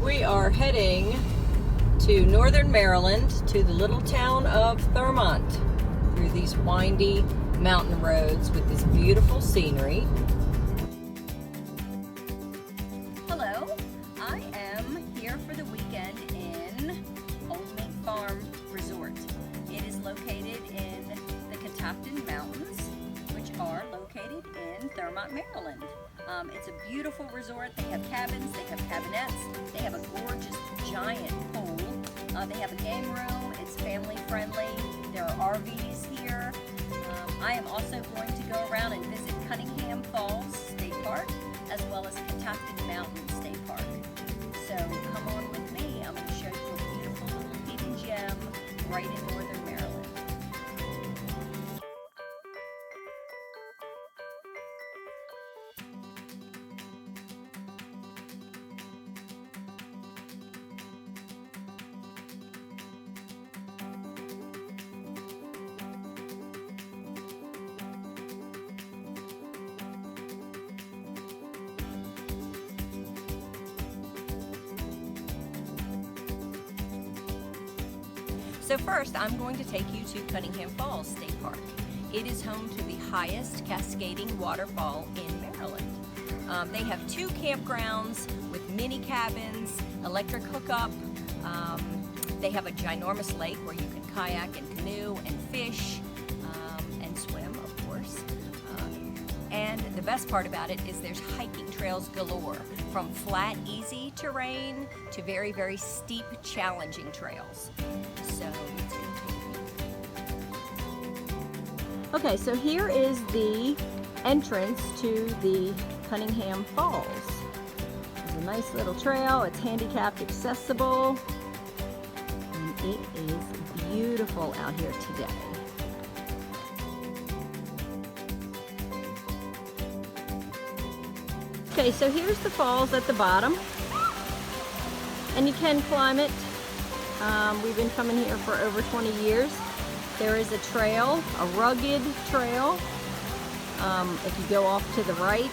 We are heading to northern Maryland, to the little town of Thurmont, through these windy mountain roads with this beautiful scenery. Hello, I am here for the weekend in Old Mink Farm Resort. It is located in the Catoctin Mountains, which are located in Thurmont, Maryland. It's a beautiful resort. They have cabins, they have cabinettes, they have a gorgeous giant pool. They have a game room. It's family friendly. There are RVs here. I am also going to go around and visit Cunningham Falls State Park as well as Catoctin Mountain State Park. So come on with me. I'm going to show you a beautiful little hidden gem right in northern Maryland. So first, I'm going to take you to Cunningham Falls State Park. It is home to the highest cascading waterfall in Maryland. They have 2 campgrounds with mini cabins, electric hookup. They have a ginormous lake where you can kayak and canoe and fish and swim, of course. And the best part about it is there's hiking trails galore, from flat, easy terrain to very, very steep, challenging trails. So let's continue. Okay, so here is the entrance to the Cunningham Falls. There's a nice little trail. It's handicapped accessible, and it is beautiful out here today. Okay, so here's the falls at the bottom, and you can climb it. We've been coming here for over 20 years. There is a trail, a rugged trail, if you go off to the right,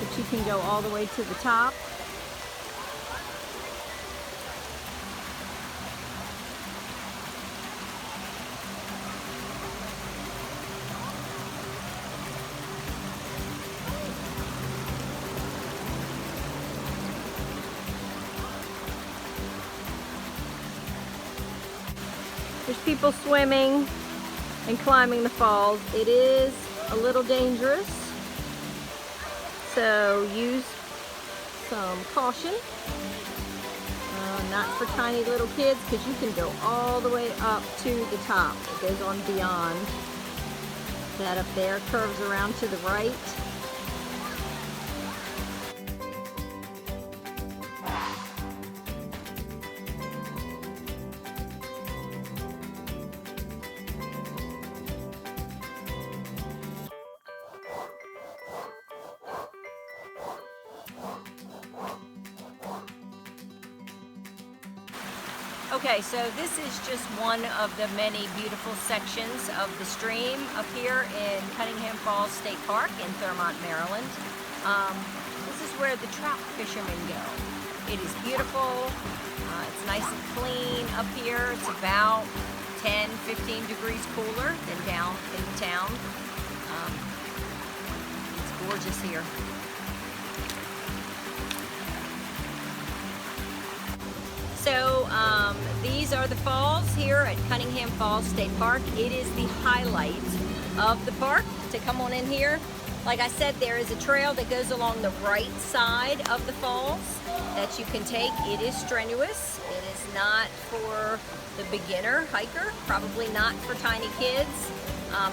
but you can go all the way to the top. There's people swimming and climbing the falls. It is a little dangerous, so use some caution. Not for tiny little kids, because you can go all the way up to the top. It goes on beyond. That up there curves around to the right. Okay, so this is just one of the many beautiful sections of the stream up here in Cunningham Falls State Park in Thurmont, Maryland. This is where the trout fishermen go. It is beautiful. It's nice and clean up here. It's about 10, 15 degrees cooler than down in the town. It's gorgeous here. So these are the falls here at Cunningham Falls State Park. It is the highlight of the park to come on in here. Like I said, there is a trail that goes along the right side of the falls that you can take. It is strenuous. It is not for the beginner hiker, probably not for tiny kids,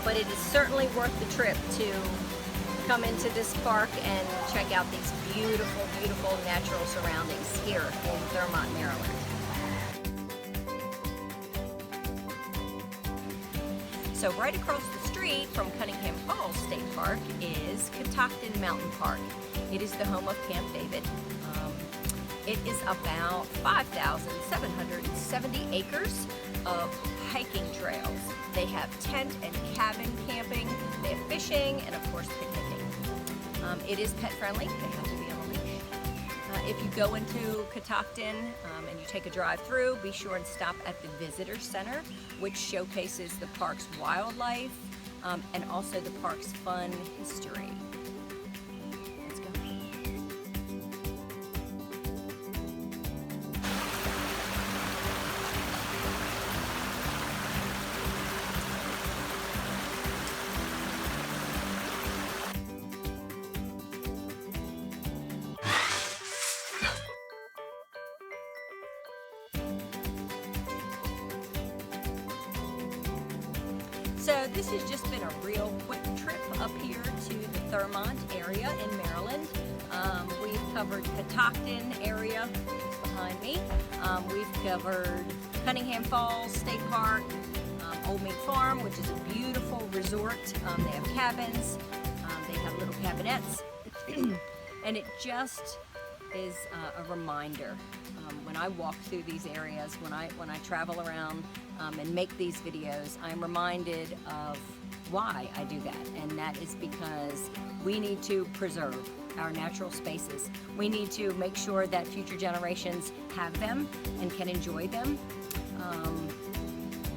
but it is certainly worth the trip to come into this park and check out these beautiful, beautiful natural surroundings here in Thurmont, Maryland. So right across the street from Cunningham Falls State Park is Catoctin Mountain Park. It is the home of Camp David. It is about 5,770 acres of hiking trails. They have tent and cabin camping, they have fishing, and of course picnicking. It is pet friendly, they have to be on a leash. If you go into Catoctin and you take a drive through, be sure and stop at the Visitor Center, which showcases the park's wildlife and also the park's fun history. Let's go. So this has just been a real quick trip up here to the Thurmont area in Maryland. We've covered Catoctin area behind me. We've covered Cunningham Falls State Park, Old Mink Farm, which is a beautiful resort. They have cabins, they have little cabinettes, and it just is a reminder. When I walk through these areas, when I travel around and make these videos, I'm reminded of why I do that, and that is because we need to preserve our natural spaces. We need to make sure that future generations have them and can enjoy them.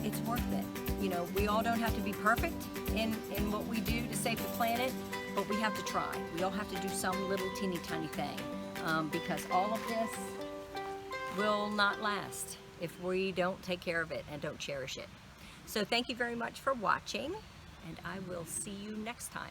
It's worth it. You know, we all don't have to be perfect in what we do to save the planet, but we have to try. We all have to do some little teeny tiny thing, because all of this will not last if we don't take care of it and don't cherish it. So thank you very much for watching, and I will see you next time.